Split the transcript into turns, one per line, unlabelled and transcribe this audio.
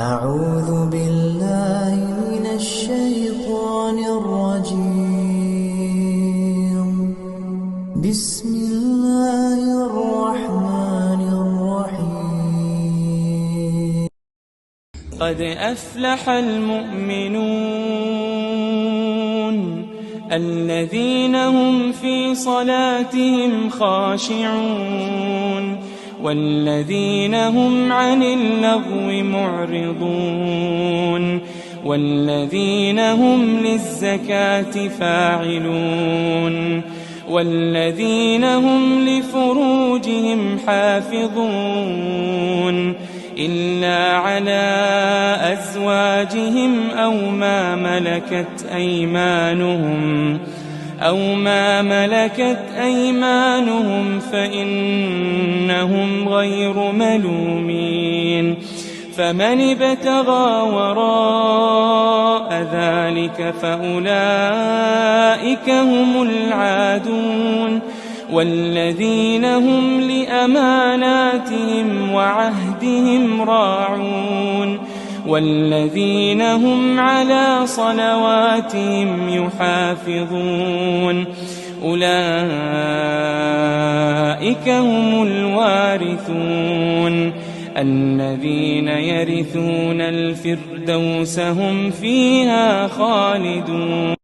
أعوذ بالله من الشيطان الرجيم. بسم الله الرحمن الرحيم.
قد أفلح المؤمنون الذين هم في صلاتهم خاشعون والذين هم عن اللغو معرضون والذين هم للزكاة فاعلون والذين هم لفروجهم حافظون إلا على أزواجهم أو ما ملكت أيمانهم فإنهم غير ملومين. فمن ابتغى وراء ذلك فأولئك هم العادون والذين هم لأماناتهم وعهدهم راعون والذين هم على صلواتهم يحافظون أولئك هم الوارثون الذين يرثون الفردوس هم فيها خالدون.